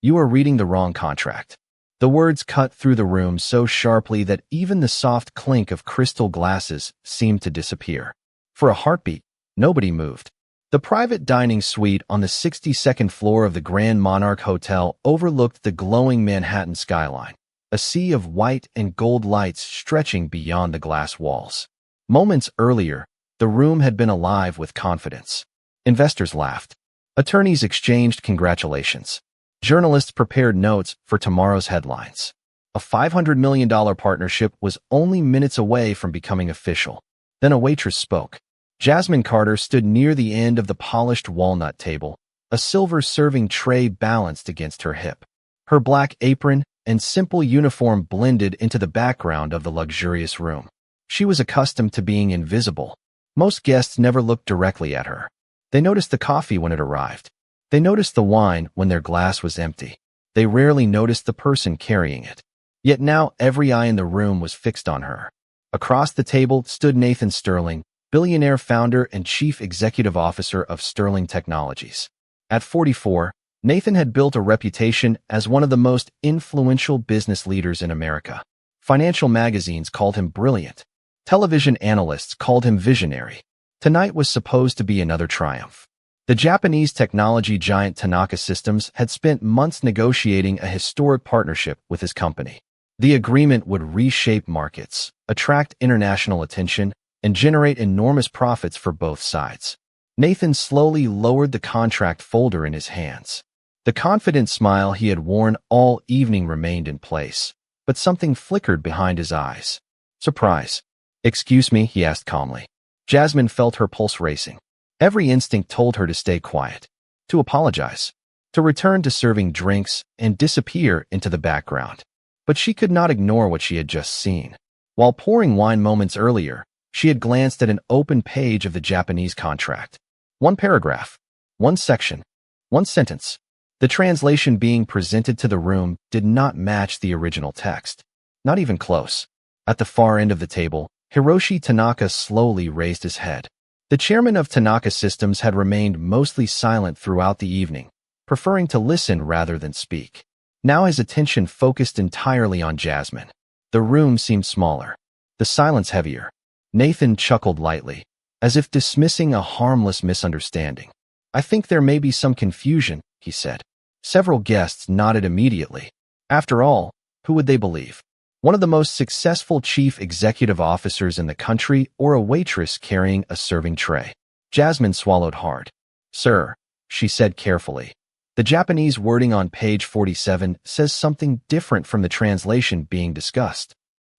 You are reading the wrong contract." The words cut through the room so sharply that even the soft clink of crystal glasses seemed to disappear. For a heartbeat, nobody moved. The private dining suite on the 62nd floor of the Grand Monarch Hotel overlooked the glowing Manhattan skyline, a sea of white and gold lights stretching beyond the glass walls. Moments earlier, the room had been alive with confidence. Investors laughed. Attorneys exchanged congratulations. Journalists prepared notes for tomorrow's headlines. A $500 million partnership was only minutes away from becoming official. Then a waitress spoke. Jasmine Carter stood near the end of the polished walnut table, a silver serving tray balanced against her hip. Her black apron and simple uniform blended into the background of the luxurious room. She was accustomed to being invisible. Most guests never looked directly at her. They noticed the coffee when it arrived. They noticed the wine when their glass was empty. They rarely noticed the person carrying it. Yet now every eye in the room was fixed on her. Across the table stood Nathan Sterling, Billionaire founder and chief executive officer of Sterling Technologies. At 44, Nathan had built a reputation as one of the most influential business leaders in America. Financial magazines called him brilliant. Television analysts called him visionary. Tonight was supposed to be another triumph. The Japanese technology giant Tanaka Systems had spent months negotiating a historic partnership with his company. The agreement would reshape markets, attract international attention, and generate enormous profits for both sides. Nathan slowly lowered the contract folder in his hands. The confident smile he had worn all evening remained in place, but something flickered behind his eyes. Surprise. "Excuse me," he asked calmly. Jasmine felt her pulse racing. Every instinct told her to stay quiet, to apologize, to return to serving drinks and disappear into the background. But she could not ignore what she had just seen. While pouring wine moments earlier, she had glanced at an open page of the Japanese contract. One paragraph, one section, one sentence. The translation being presented to the room did not match the original text. Not even close. At the far end of the table, Hiroshi Tanaka slowly raised his head. The chairman of Tanaka Systems had remained mostly silent throughout the evening, preferring to listen rather than speak. Now his attention focused entirely on Jasmine. The room seemed smaller, the silence heavier. Nathan chuckled lightly, as if dismissing a harmless misunderstanding. "I think there may be some confusion," he said. Several guests nodded immediately. After all, who would they believe? One of the most successful chief executive officers in the country, or a waitress carrying a serving tray? Jasmine swallowed hard. "Sir," she said carefully, "the Japanese wording on page 47 says something different from the translation being discussed."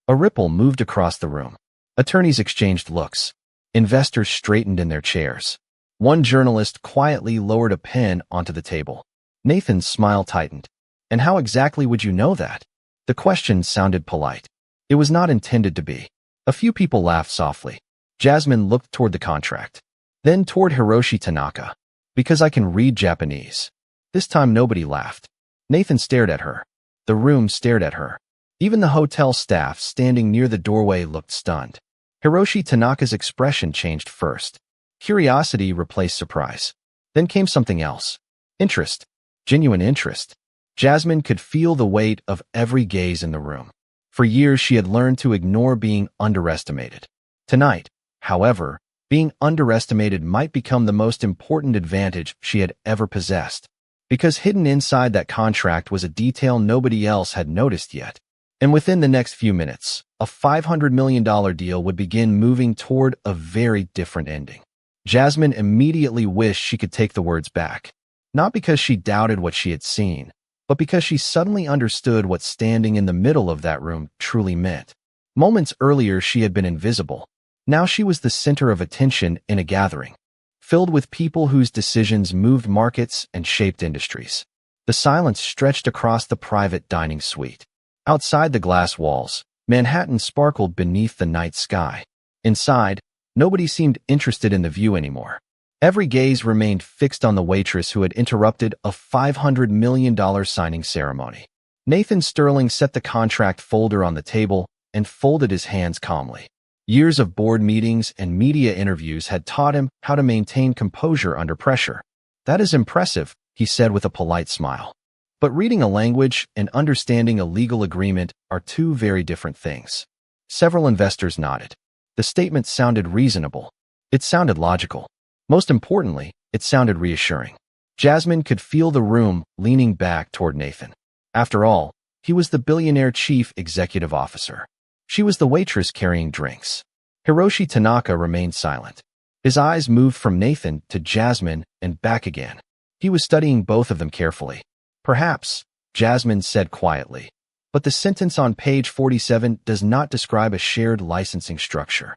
A ripple moved across the room. Attorneys exchanged looks. Investors straightened in their chairs. One journalist quietly lowered a pen onto the table. Nathan's smile tightened. "And how exactly would you know that?" The question sounded polite. It was not intended to be. A few people laughed softly. Jasmine looked toward the contract, then toward Hiroshi Tanaka. "Because I can read Japanese." This time nobody laughed. Nathan stared at her. The room stared at her. Even the hotel staff standing near the doorway looked stunned. Hiroshi Tanaka's expression changed first. Curiosity replaced surprise. Then came something else. Interest. Genuine interest. Jasmine could feel the weight of every gaze in the room. For years she had learned to ignore being underestimated. Tonight, however, being underestimated might become the most important advantage she had ever possessed. Because hidden inside that contract was a detail nobody else had noticed yet. And within the next few minutes, a $500 million deal would begin moving toward a very different ending. Jasmine immediately wished she could take the words back. Not because she doubted what she had seen, but because she suddenly understood what standing in the middle of that room truly meant. Moments earlier she had been invisible. Now she was the center of attention in a gathering, filled with people whose decisions moved markets and shaped industries. The silence stretched across the private dining suite. Outside the glass walls, Manhattan sparkled beneath the night sky. Inside, nobody seemed interested in the view anymore. Every gaze remained fixed on the waitress who had interrupted a $500 million signing ceremony. Nathan Sterling set the contract folder on the table and folded his hands calmly. Years of board meetings and media interviews had taught him how to maintain composure under pressure. "That is impressive," he said with a polite smile. But reading a language and understanding a legal agreement are two very different things. Several investors nodded. The statement sounded reasonable. It sounded logical. Most importantly, it sounded reassuring. Jasmine could feel the room leaning back toward Nathan. After all, he was the billionaire chief executive officer. She was the waitress carrying drinks. Hiroshi Tanaka remained silent. His eyes moved from Nathan to Jasmine and back again. He was studying both of them carefully. Perhaps, Jasmine said quietly. But the sentence on page 47 does not describe a shared licensing structure.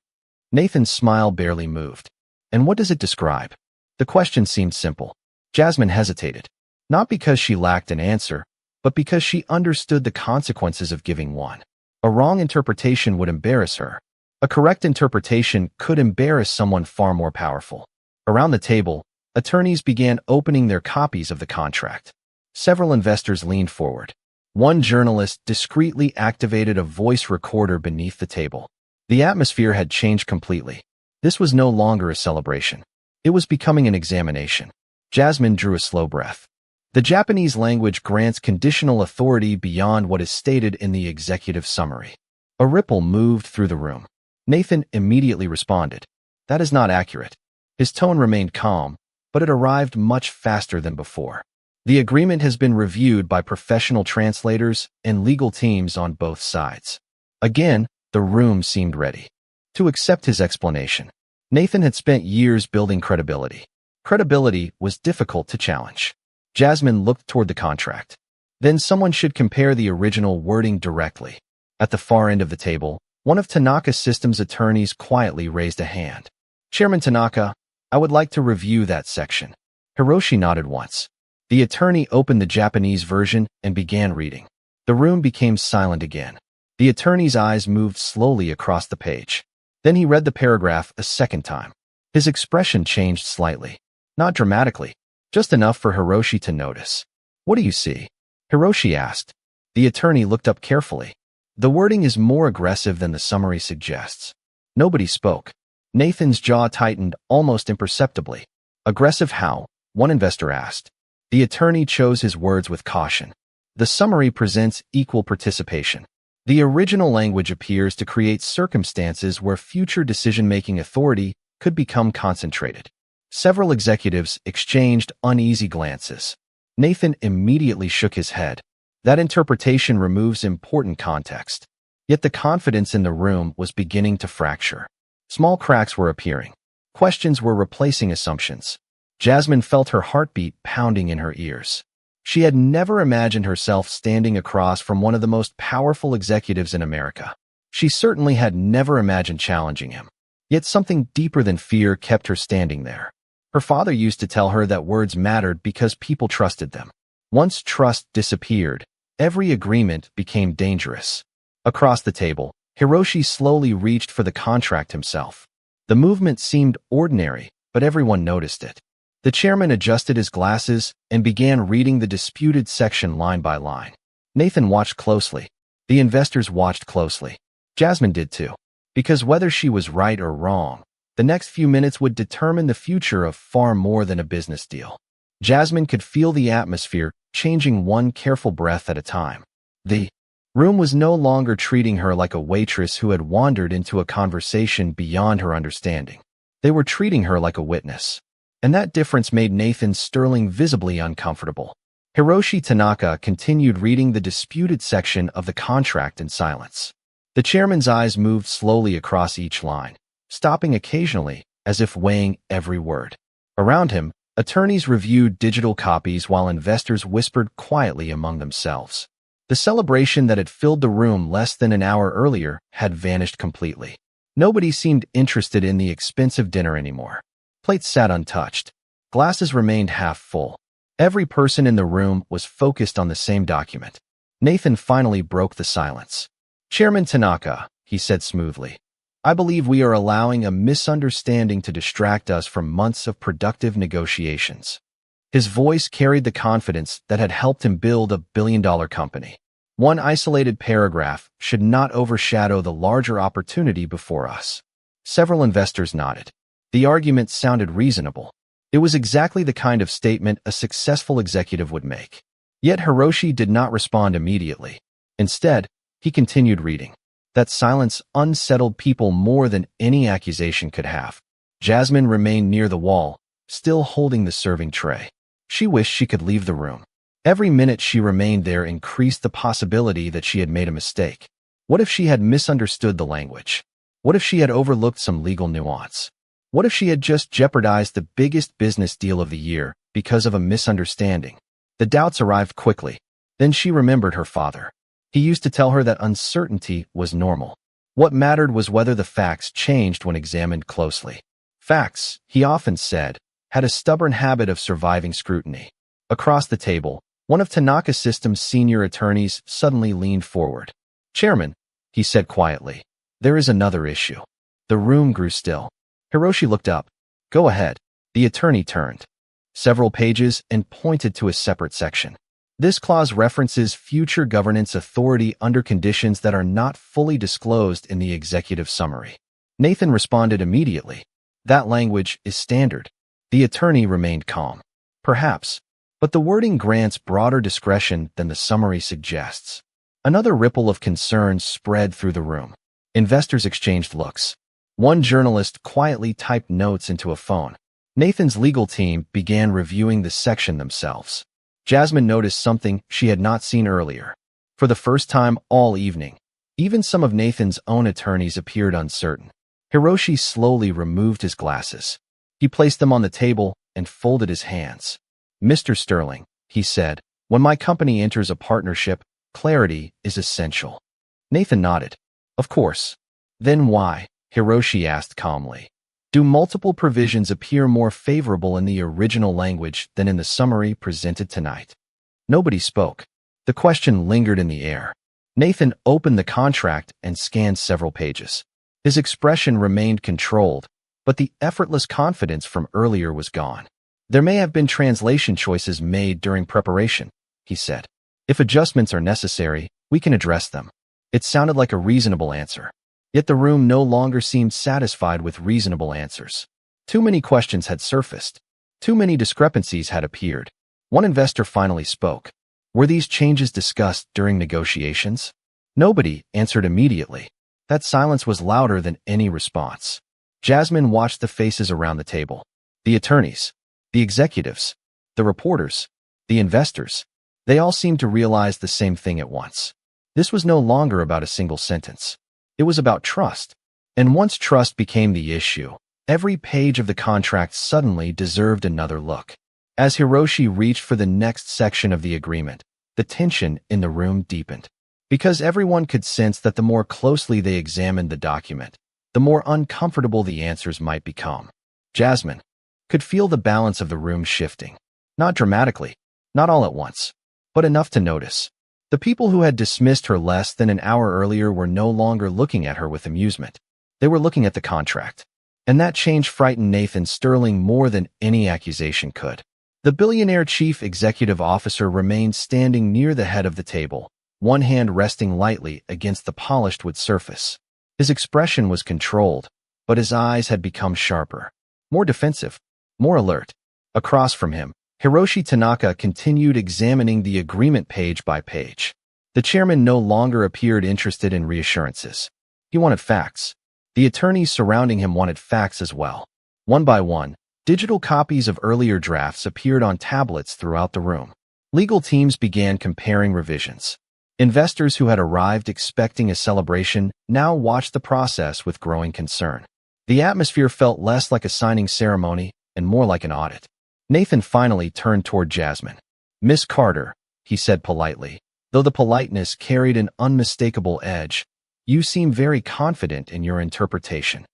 Nathan's smile barely moved. And what does it describe? The question seemed simple. Jasmine hesitated. Not because she lacked an answer, but because she understood the consequences of giving one. A wrong interpretation would embarrass her. A correct interpretation could embarrass someone far more powerful. Around the table, attorneys began opening their copies of the contract. Several investors leaned forward. One journalist discreetly activated a voice recorder beneath the table. The atmosphere had changed completely. This was no longer a celebration. It was becoming an examination. Jasmine drew a slow breath. The Japanese language grants conditional authority beyond what is stated in the executive summary. A ripple moved through the room. Nathan immediately responded. That is not accurate. His tone remained calm, but it arrived much faster than before. The agreement has been reviewed by professional translators and legal teams on both sides. Again, the room seemed ready to accept his explanation. Nathan had spent years building credibility. Credibility was difficult to challenge. Jasmine looked toward the contract. Then someone should compare the original wording directly. At the far end of the table, one of Tanaka Systems' attorneys quietly raised a hand. Chairman Tanaka, I would like to review that section. Hiroshi nodded once. The attorney opened the Japanese version and began reading. The room became silent again. The attorney's eyes moved slowly across the page. Then he read the paragraph a second time. His expression changed slightly. Not dramatically, just enough for Hiroshi to notice. What do you see? Hiroshi asked. The attorney looked up carefully. The wording is more aggressive than the summary suggests. Nobody spoke. Nathan's jaw tightened almost imperceptibly. Aggressive how? One investor asked. The attorney chose his words with caution. The summary presents equal participation. The original language appears to create circumstances where future decision-making authority could become concentrated. Several executives exchanged uneasy glances. Nathan immediately shook his head. That interpretation removes important context. Yet the confidence in the room was beginning to fracture. Small cracks were appearing. Questions were replacing assumptions. Jasmine felt her heartbeat pounding in her ears. She had never imagined herself standing across from one of the most powerful executives in America. She certainly had never imagined challenging him. Yet something deeper than fear kept her standing there. Her father used to tell her that words mattered because people trusted them. Once trust disappeared, every agreement became dangerous. Across the table, Hiroshi slowly reached for the contract himself. The movement seemed ordinary, but everyone noticed it. The chairman adjusted his glasses and began reading the disputed section line by line. Nathan watched closely. The investors watched closely. Jasmine did too. Because whether she was right or wrong, the next few minutes would determine the future of far more than a business deal. Jasmine could feel the atmosphere changing one careful breath at a time. The room was no longer treating her like a waitress who had wandered into a conversation beyond her understanding. They were treating her like a witness. And that difference made Nathan Sterling visibly uncomfortable. Hiroshi Tanaka continued reading the disputed section of the contract in silence. The chairman's eyes moved slowly across each line, stopping occasionally, as if weighing every word. Around him, attorneys reviewed digital copies while investors whispered quietly among themselves. The celebration that had filled the room less than an hour earlier had vanished completely. Nobody seemed interested in the expensive dinner anymore. Plates sat untouched. Glasses remained half full. Every person in the room was focused on the same document. Nathan finally broke the silence. Chairman Tanaka, he said smoothly, I believe we are allowing a misunderstanding to distract us from months of productive negotiations. His voice carried the confidence that had helped him build a billion-dollar company. One isolated paragraph should not overshadow the larger opportunity before us. Several investors nodded. The argument sounded reasonable. It was exactly the kind of statement a successful executive would make. Yet Hiroshi did not respond immediately. Instead, he continued reading. That silence unsettled people more than any accusation could have. Jasmine remained near the wall, still holding the serving tray. She wished she could leave the room. Every minute she remained there increased the possibility that she had made a mistake. What if she had misunderstood the language? What if she had overlooked some legal nuance? What if she had just jeopardized the biggest business deal of the year because of a misunderstanding? The doubts arrived quickly. Then she remembered her father. He used to tell her that uncertainty was normal. What mattered was whether the facts changed when examined closely. Facts, he often said, had a stubborn habit of surviving scrutiny. Across the table, one of Tanaka System's senior attorneys suddenly leaned forward. "Chairman," he said quietly, "there is another issue." The room grew still. Hiroshi looked up. "Go ahead." The attorney turned several pages and pointed to a separate section. This clause references future governance authority under conditions that are not fully disclosed in the executive summary. Nathan responded immediately. "That language is standard." The attorney remained calm. "Perhaps, but the wording grants broader discretion than the summary suggests." Another ripple of concern spread through the room. Investors exchanged looks. One journalist quietly typed notes into a phone. Nathan's legal team began reviewing the section themselves. Jasmine noticed something she had not seen earlier. For the first time all evening, even some of Nathan's own attorneys appeared uncertain. Hiroshi slowly removed his glasses. He placed them on the table and folded his hands. "Mr. Sterling," he said, "when my company enters a partnership, clarity is essential." Nathan nodded. "Of course." "Then why?" Hiroshi asked calmly. "Do multiple provisions appear more favorable in the original language than in the summary presented tonight?" Nobody spoke. The question lingered in the air. Nathan opened the contract and scanned several pages. His expression remained controlled, but the effortless confidence from earlier was gone. "There may have been translation choices made during preparation," he said. "If adjustments are necessary, we can address them." It sounded like a reasonable answer. Yet the room no longer seemed satisfied with reasonable answers. Too many questions had surfaced. Too many discrepancies had appeared. One investor finally spoke. "Were these changes discussed during negotiations?" Nobody answered immediately. That silence was louder than any response. Jasmine watched the faces around the table. The attorneys, the executives, the reporters, the investors. They all seemed to realize the same thing at once. This was no longer about a single sentence. It was about trust. And once trust became the issue, every page of the contract suddenly deserved another look. As Hiroshi reached for the next section of the agreement, the tension in the room deepened. Because everyone could sense that the more closely they examined the document, the more uncomfortable the answers might become. Jasmine could feel the balance of the room shifting. Not dramatically, not all at once, but enough to notice. The people who had dismissed her less than an hour earlier were no longer looking at her with amusement. They were looking at the contract. And that change frightened Nathan Sterling more than any accusation could. The Billionaire chief executive officer remained standing near the head of the table, one hand resting lightly against the polished wood surface. His expression was controlled, but his eyes had become sharper, more defensive, more alert. Across from him, Hiroshi Tanaka continued examining the agreement page by page. The chairman no longer appeared interested in reassurances. He wanted facts. The attorneys surrounding him wanted facts as well. One by one, digital copies of earlier drafts appeared on tablets throughout the room. Legal teams began comparing revisions. Investors who had arrived expecting a celebration now watched the process with growing concern. The atmosphere felt less like a signing ceremony and more like an audit. Nathan finally turned toward Jasmine. "Miss Carter," he said politely, though the politeness carried an unmistakable edge, "you seem very confident in your interpretation."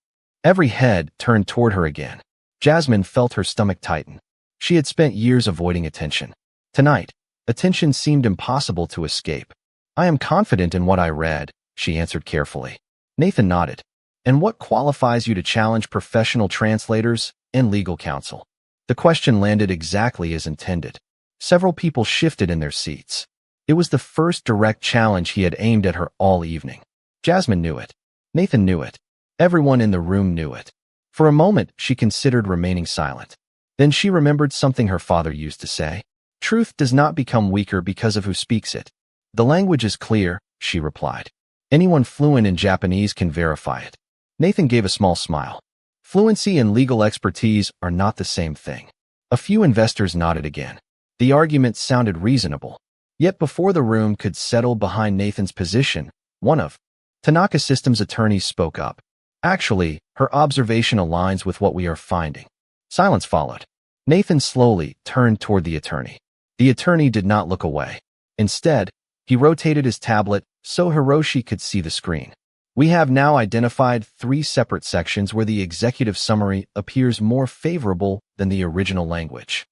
Every head turned toward her again. Jasmine felt her stomach tighten. She had spent years avoiding attention. Tonight, attention seemed impossible to escape. "I am confident in what I read," she answered carefully. Nathan nodded. "And what qualifies you to challenge professional translators and legal counsel?" The question landed exactly as intended. Several people shifted in their seats. It was the first direct challenge he had aimed at her all evening. Jasmine knew it. Nathan knew it. Everyone in the room knew it. For a moment, she considered remaining silent. Then she remembered something her father used to say. Truth does not become weaker because of who speaks it. The language is clear, she replied. Anyone fluent in Japanese can verify it. Nathan gave a small smile. Fluency and legal expertise are not the same thing. A few investors nodded again. The argument sounded reasonable. Yet before the room could settle behind Nathan's position, one of Tanaka Systems' attorneys spoke up. Actually, her observation aligns with what we are finding. Silence followed. Nathan slowly turned toward the attorney. The attorney did not look away. Instead, he rotated his tablet so Hiroshi could see the screen. We have now identified 3 separate sections where the executive summary appears more favorable than the original language.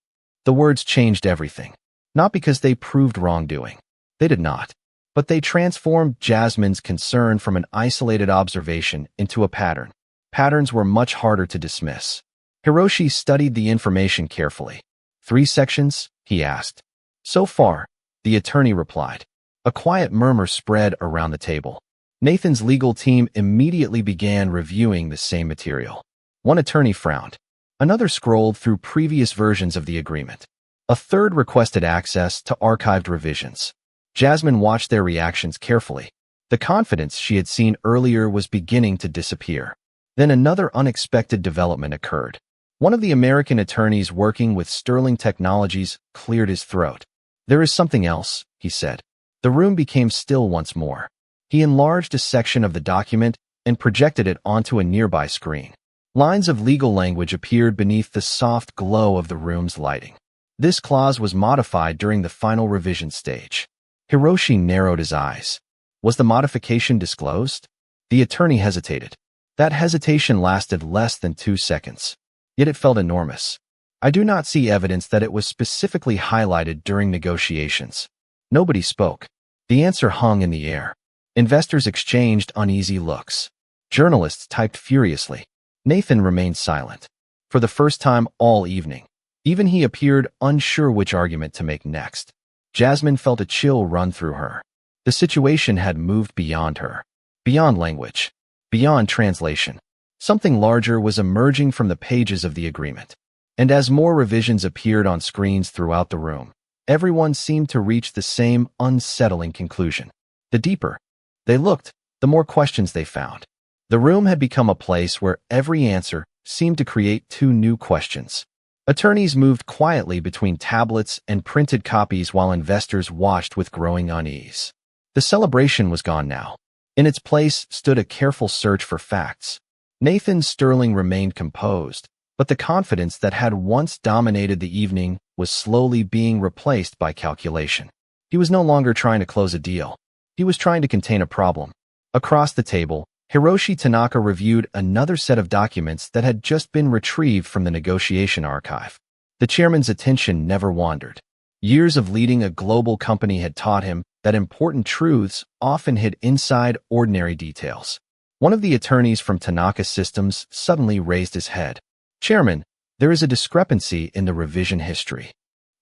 The words changed everything. Not because they proved wrongdoing. They did not. But they transformed Jasmine's concern from an isolated observation into a pattern. Patterns were much harder to dismiss. Hiroshi studied the information carefully. 3 sections? He asked. So far, the attorney replied. A quiet murmur spread around the table. Nathan's legal team immediately began reviewing the same material. One attorney frowned. Another scrolled through previous versions of the agreement. A third requested access to archived revisions. Jasmine watched their reactions carefully. The confidence she had seen earlier was beginning to disappear. Then another unexpected development occurred. One of the American attorneys working with Sterling Technologies cleared his throat. There is something else, he said. The room became still once more. He enlarged a section of the document and projected it onto a nearby screen. Lines of legal language appeared beneath the soft glow of the room's lighting. This clause was modified during the final revision stage. Hiroshi narrowed his eyes. Was the modification disclosed? The attorney hesitated. That hesitation lasted less than 2 seconds. Yet it felt enormous. I do not see evidence that it was specifically highlighted during negotiations. Nobody spoke. The answer hung in the air. Investors exchanged uneasy looks. Journalists typed furiously. Nathan remained silent. For the first time all evening. Even he appeared unsure which argument to make next. Jasmine felt a chill run through her. The situation had moved beyond her. Beyond language. Beyond translation. Something larger was emerging from the pages of the agreement. And as more revisions appeared on screens throughout the room, everyone seemed to reach the same unsettling conclusion. The deeper they looked, the more questions they found. The room had become a place where every answer seemed to create 2 new questions. Attorneys moved quietly between tablets and printed copies while investors watched with growing unease. The celebration was gone now. In its place stood a careful search for facts. Nathan Sterling remained composed, but the confidence that had once dominated the evening was slowly being replaced by calculation. He was no longer trying to close a deal. He was trying to contain a problem. Across the table, Hiroshi Tanaka reviewed another set of documents that had just been retrieved from the negotiation archive. The chairman's attention never wandered. Years of leading a global company had taught him that important truths often hid inside ordinary details. One of the attorneys from Tanaka Systems suddenly raised his head. Chairman, there is a discrepancy in the revision history.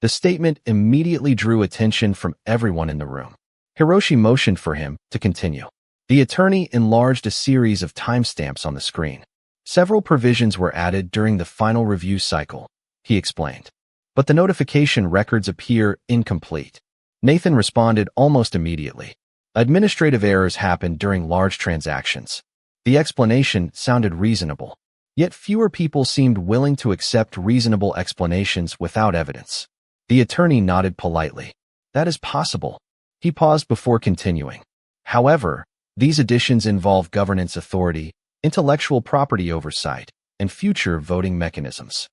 The statement immediately drew attention from everyone in the room. Hiroshi motioned for him to continue. The attorney enlarged a series of timestamps on the screen. Several provisions were added during the final review cycle, he explained. But the notification records appear incomplete. Nathan responded almost immediately. Administrative errors happened during large transactions. The explanation sounded reasonable. Yet fewer people seemed willing to accept reasonable explanations without evidence. The attorney nodded politely. That is possible. He paused before continuing. However, these additions involve governance authority, intellectual property oversight, and future voting mechanisms.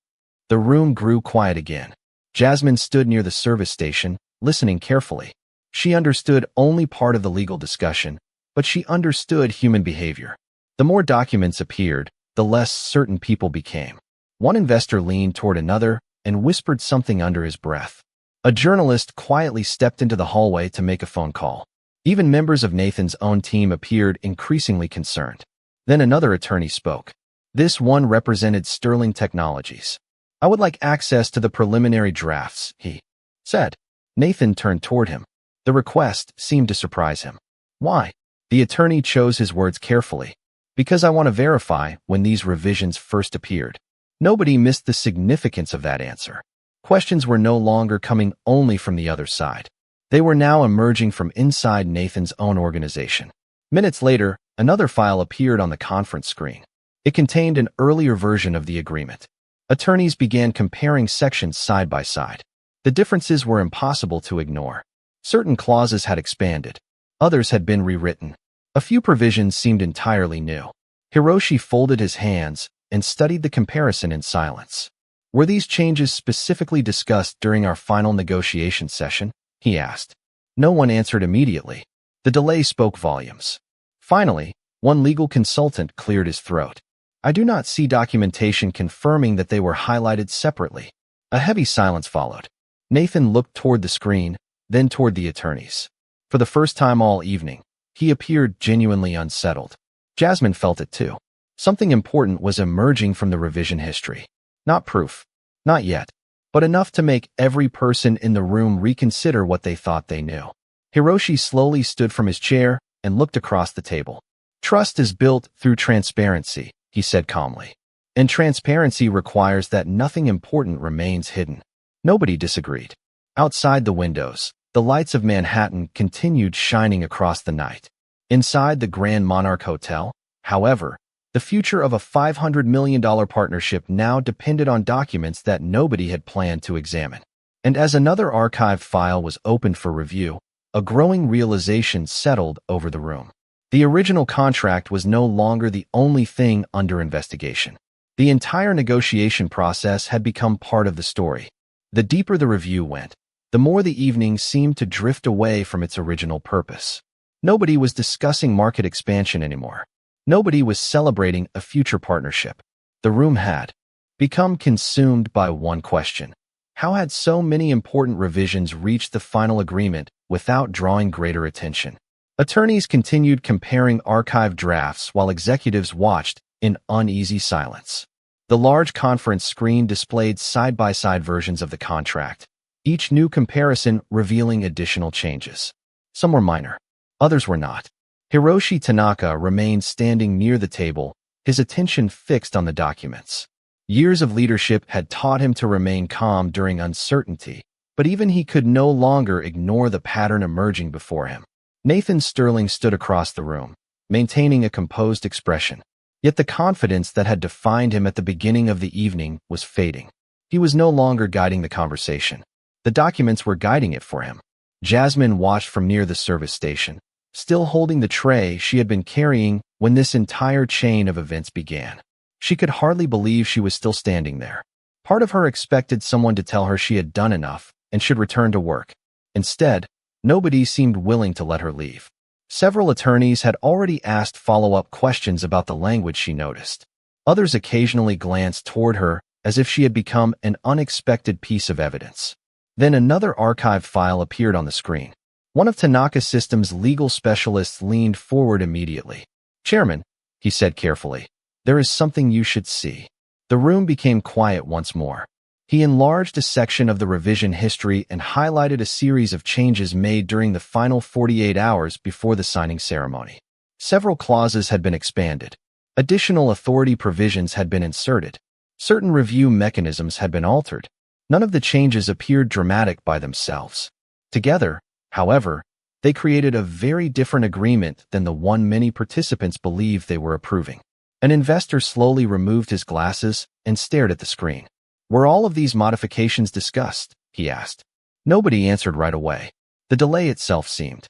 The room grew quiet again. Jasmine stood near the service station, listening carefully. She understood only part of the legal discussion, but she understood human behavior. The more documents appeared, the less certain people became. One investor leaned toward another and whispered something under his breath. A journalist quietly stepped into the hallway to make a phone call. Even members of Nathan's own team appeared increasingly concerned. Then another attorney spoke. This one represented Sterling Technologies. I would like access to the preliminary drafts, he said. Nathan turned toward him. The request seemed to surprise him. Why? The attorney chose his words carefully. Because I want to verify when these revisions first appeared. Nobody missed the significance of that answer. Questions were no longer coming only from the other side. They were now emerging from inside Nathan's own organization. Minutes later, another file appeared on the conference screen. It contained an earlier version of the agreement. Attorneys began comparing sections side by side. The differences were impossible to ignore. Certain clauses had expanded. Others had been rewritten. A few provisions seemed entirely new. Hiroshi folded his hands and studied the comparison in silence. Were these changes specifically discussed during our final negotiation session? He asked. No one answered immediately. The delay spoke volumes. Finally, one legal consultant cleared his throat. I do not see documentation confirming that they were highlighted separately. A heavy silence followed. Nathan looked toward the screen, then toward the attorneys. For the first time all evening, he appeared genuinely unsettled. Jasmine felt it too. Something important was emerging from the revision history. Not proof. Not yet. But enough to make every person in the room reconsider what they thought they knew. Hiroshi slowly stood from his chair and looked across the table. Trust is built through transparency, he said calmly. And transparency requires that nothing important remains hidden. Nobody disagreed. Outside the windows, the lights of Manhattan continued shining across the night. Inside the Grand Monarch Hotel, however, the future of a $500 million partnership now depended on documents that nobody had planned to examine. And as another archived file was opened for review, a growing realization settled over the room. The original contract was no longer the only thing under investigation. The entire negotiation process had become part of the story. The deeper the review went, the more the evening seemed to drift away from its original purpose. Nobody was discussing market expansion anymore. Nobody was celebrating a future partnership. The room had become consumed by one question. How had so many important revisions reached the final agreement without drawing greater attention? Attorneys continued comparing archived drafts while executives watched in uneasy silence. The large conference screen displayed side-by-side versions of the contract, each new comparison revealing additional changes. Some were minor, others were not. Hiroshi Tanaka remained standing near the table, his attention fixed on the documents. Years of leadership had taught him to remain calm during uncertainty, but even he could no longer ignore the pattern emerging before him. Nathan Sterling stood across the room, maintaining a composed expression. Yet the confidence that had defined him at the beginning of the evening was fading. He was no longer guiding the conversation. The documents were guiding it for him. Jasmine watched from near the service station, still holding the tray she had been carrying when this entire chain of events began. She could hardly believe she was still standing there. Part of her expected someone to tell her she had done enough and should return to work. Instead, nobody seemed willing to let her leave. Several attorneys had already asked follow-up questions about the language she noticed. Others occasionally glanced toward her as if she had become an unexpected piece of evidence. Then another archived file appeared on the screen. One of Tanaka Systems' legal specialists leaned forward immediately. "Chairman," he said carefully, "there is something you should see." The room became quiet once more. He enlarged a section of the revision history and highlighted a series of changes made during the final 48 hours before the signing ceremony. Several clauses had been expanded. Additional authority provisions had been inserted. Certain review mechanisms had been altered. None of the changes appeared dramatic by themselves. Together, however, they created a very different agreement than the one many participants believed they were approving. An investor slowly removed his glasses and stared at the screen. "Were all of these modifications discussed?" he asked. Nobody answered right away. The delay itself seemed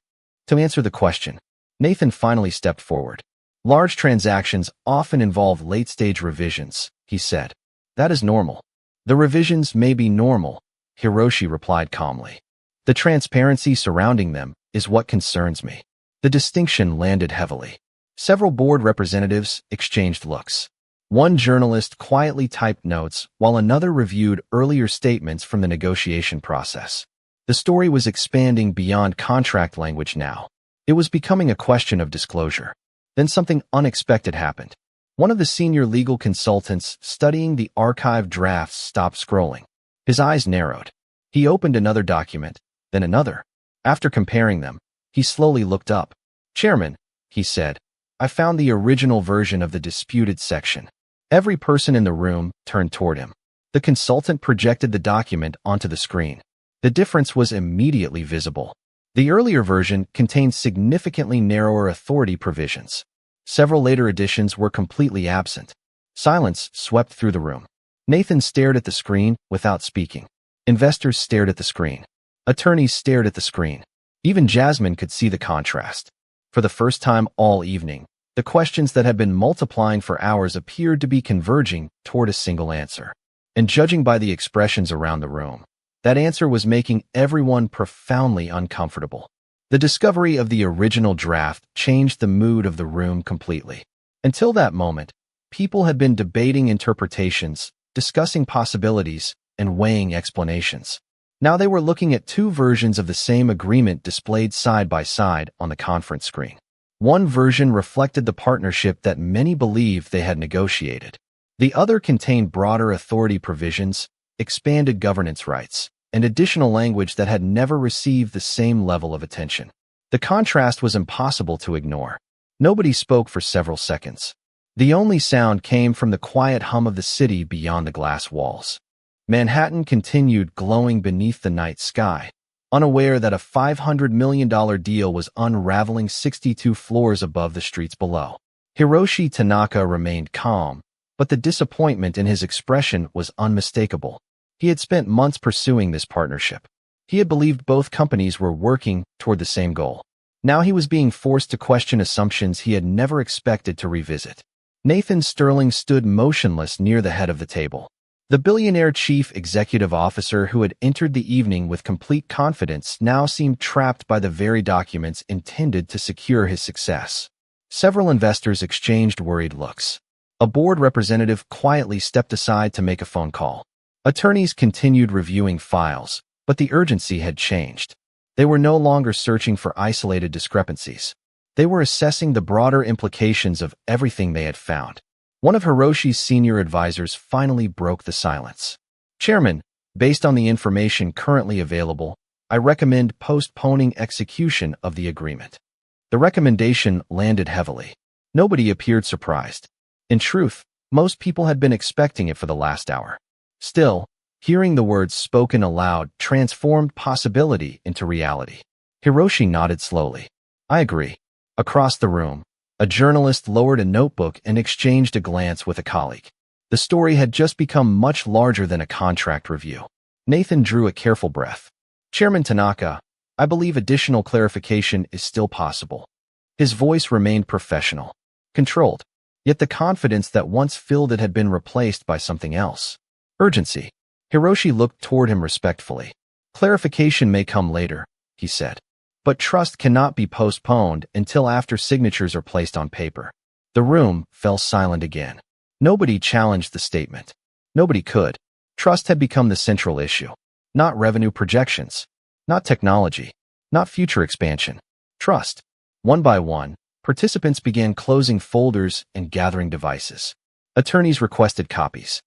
to answer the question. Nathan finally stepped forward. "Large transactions often involve late-stage revisions," he said. "That is normal." "The revisions may be normal," Hiroshi replied calmly. "The transparency surrounding them is what concerns me." The distinction landed heavily. Several board representatives exchanged looks. One journalist quietly typed notes while another reviewed earlier statements from the negotiation process. The story was expanding beyond contract language now. It was becoming a question of disclosure. Then something unexpected happened. One of the senior legal consultants studying the archived drafts stopped scrolling. His eyes narrowed. He opened another document, then another. After comparing them, he slowly looked up. "Chairman," he said, "I found the original version of the disputed section." Every person in the room turned toward him. The consultant projected the document onto the screen. The difference was immediately visible. The earlier version contained significantly narrower authority provisions. Several later editions were completely absent. Silence swept through the room. Nathan stared at the screen without speaking. Investors stared at the screen. Attorneys stared at the screen. Even Jasmine could see the contrast. For the first time all evening, the questions that had been multiplying for hours appeared to be converging toward a single answer. And judging by the expressions around the room, that answer was making everyone profoundly uncomfortable. The discovery of the original draft changed the mood of the room completely. Until that moment, people had been debating interpretations, discussing possibilities, and weighing explanations. Now they were looking at two versions of the same agreement displayed side by side on the conference screen. One version reflected the partnership that many believed they had negotiated. The other contained broader authority provisions, expanded governance rights, and additional language that had never received the same level of attention. The contrast was impossible to ignore. Nobody spoke for several seconds. The only sound came from the quiet hum of the city beyond the glass walls. Manhattan continued glowing beneath the night sky, unaware that a $500 million deal was unraveling 62 floors above the streets below. Hiroshi Tanaka remained calm, but the disappointment in his expression was unmistakable. He had spent months pursuing this partnership. He had believed both companies were working toward the same goal. Now he was being forced to question assumptions he had never expected to revisit. Nathan Sterling stood motionless near the head of the table. The billionaire chief executive officer who had entered the evening with complete confidence now seemed trapped by the very documents intended to secure his success. Several investors exchanged worried looks. A board representative quietly stepped aside to make a phone call. Attorneys continued reviewing files, but the urgency had changed. They were no longer searching for isolated discrepancies. They were assessing the broader implications of everything they had found. One of Hiroshi's senior advisors finally broke the silence. Chairman, based on the information currently available, I recommend postponing execution of the agreement. The recommendation landed heavily. Nobody appeared surprised. In truth, most people had been expecting it for the last hour. Still, hearing the words spoken aloud transformed possibility into reality. Hiroshi nodded slowly. I agree. Across the room, a journalist lowered a notebook and exchanged a glance with a colleague. The story had just become much larger than a contract review. Nathan drew a careful breath. Chairman Tanaka, I believe additional clarification is still possible. His voice remained professional, controlled, yet the confidence that once filled it had been replaced by something else. Urgency. Hiroshi looked toward him respectfully. Clarification may come later, he said. But trust cannot be postponed until after signatures are placed on paper. The room fell silent again. Nobody challenged the statement. Nobody could. Trust had become the central issue. Not revenue projections. Not technology. Not future expansion. Trust. One by one, participants began closing folders and gathering devices. Attorneys requested copies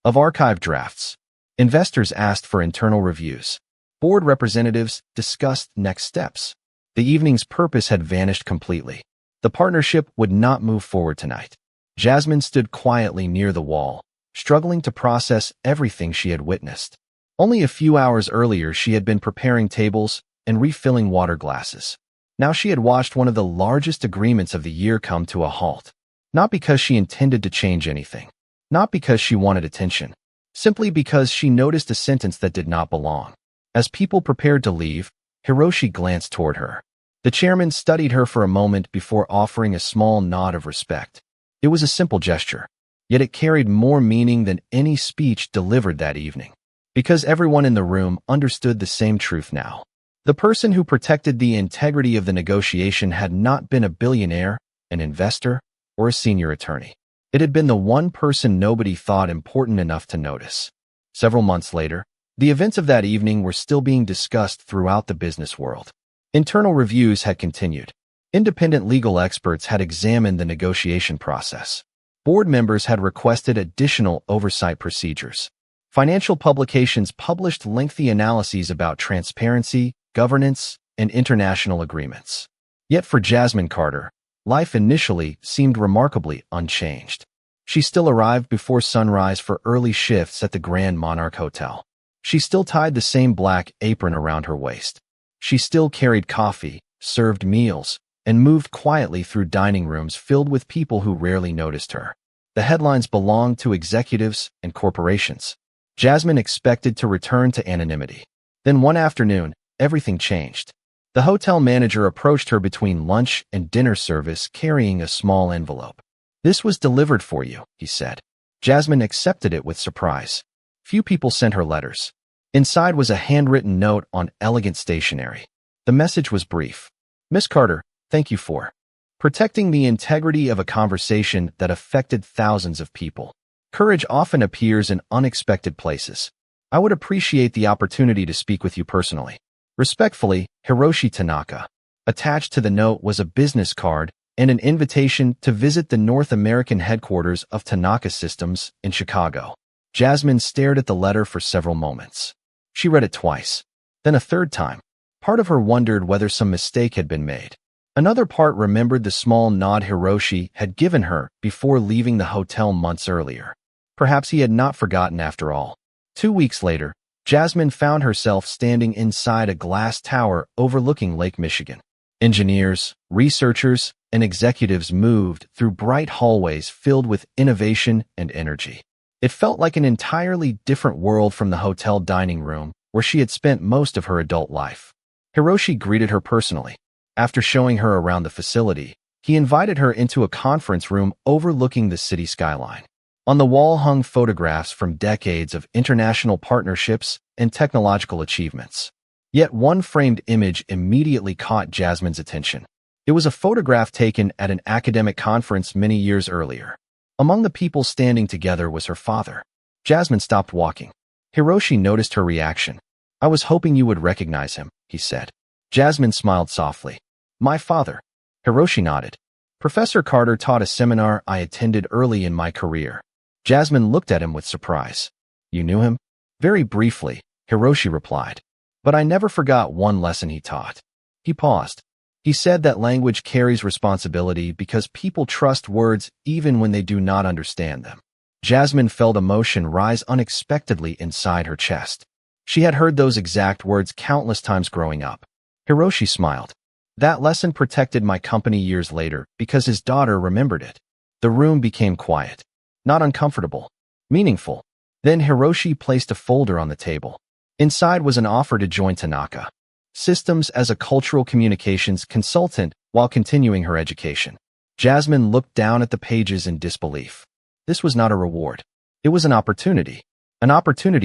of archived drafts. Investors asked for internal reviews. Board representatives discussed next steps. The evening's purpose had vanished completely. The partnership would not move forward tonight. Jasmine stood quietly near the wall, struggling to process everything she had witnessed. Only a few hours earlier she had been preparing tables and refilling water glasses. Now she had watched one of the largest agreements of the year come to a halt. Not because she intended to change anything. Not because she wanted attention. Simply because she noticed a sentence that did not belong. As people prepared to leave, Hiroshi glanced toward her. The chairman studied her for a moment before offering a small nod of respect. It was a simple gesture, yet it carried more meaning than any speech delivered that evening. Because everyone in the room understood the same truth now. The person who protected the integrity of the negotiation had not been a billionaire, an investor, or a senior attorney. It had been the one person nobody thought important enough to notice. Several months later, the events of that evening were still being discussed throughout the business world. Internal reviews had continued. Independent legal experts had examined the negotiation process. Board members had requested additional oversight procedures. Financial publications published lengthy analyses about transparency, governance, and international agreements. Yet for Jasmine Carter, life initially seemed remarkably unchanged. She still arrived before sunrise for early shifts at the Grand Monarch Hotel. She still tied the same black apron around her waist. She still carried coffee, served meals, and moved quietly through dining rooms filled with people who rarely noticed her. The headlines belonged to executives and corporations. Jasmine expected to return to anonymity. Then one afternoon, everything changed. The hotel manager approached her between lunch and dinner service carrying a small envelope. "This was delivered for you," he said. Jasmine accepted it with surprise. Few people sent her letters. Inside was a handwritten note on elegant stationery. The message was brief. "Miss Carter, thank you for protecting the integrity of a conversation that affected thousands of people. Courage often appears in unexpected places. I would appreciate the opportunity to speak with you personally. Respectfully, Hiroshi Tanaka." Attached to the note was a business card and an invitation to visit the North American headquarters of Tanaka Systems in Chicago. Jasmine stared at the letter for several moments. She read it twice, then a third time. Part of her wondered whether some mistake had been made. Another part remembered the small nod Hiroshi had given her before leaving the hotel months earlier. Perhaps he had not forgotten after all. 2 weeks later, Jasmine found herself standing inside a glass tower overlooking Lake Michigan. Engineers, researchers, and executives moved through bright hallways filled with innovation and energy. It felt like an entirely different world from the hotel dining room where she had spent most of her adult life. Hiroshi greeted her personally. After showing her around the facility, he invited her into a conference room overlooking the city skyline. On the wall hung photographs from decades of international partnerships and technological achievements. Yet one framed image immediately caught Jasmine's attention. It was a photograph taken at an academic conference many years earlier. Among the people standing together was her father. Jasmine stopped walking. Hiroshi noticed her reaction. "I was hoping you would recognize him," he said. Jasmine smiled softly. "My father." Hiroshi nodded. "Professor Carter taught a seminar I attended early in my career." Jasmine looked at him with surprise. "You knew him?" "Very briefly," Hiroshi replied. "But I never forgot one lesson he taught." He paused. "He said that language carries responsibility because people trust words even when they do not understand them." Jasmine felt emotion rise unexpectedly inside her chest. She had heard those exact words countless times growing up. Hiroshi smiled. "That lesson protected my company years later because his daughter remembered it." The room became quiet. Not uncomfortable. Meaningful. Then Hiroshi placed a folder on the table. Inside was an offer to join Tanaka Systems as a cultural communications consultant while continuing her education. Jasmine looked down at the pages in disbelief. This was not a reward. It was an opportunity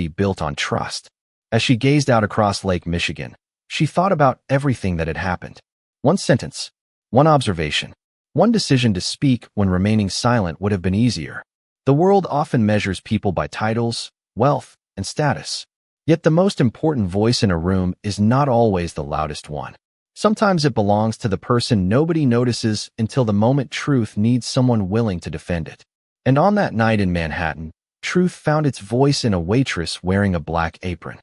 built on trust. As she gazed out across Lake Michigan, she thought about everything that had happened. One sentence, one observation, one decision to speak when remaining silent would have been easier. The world often measures people by titles, wealth, and status. Yet the most important voice in a room is not always the loudest one. Sometimes it belongs to the person nobody notices until the moment truth needs someone willing to defend it. And on that night in Manhattan, truth found its voice in a waitress wearing a black apron.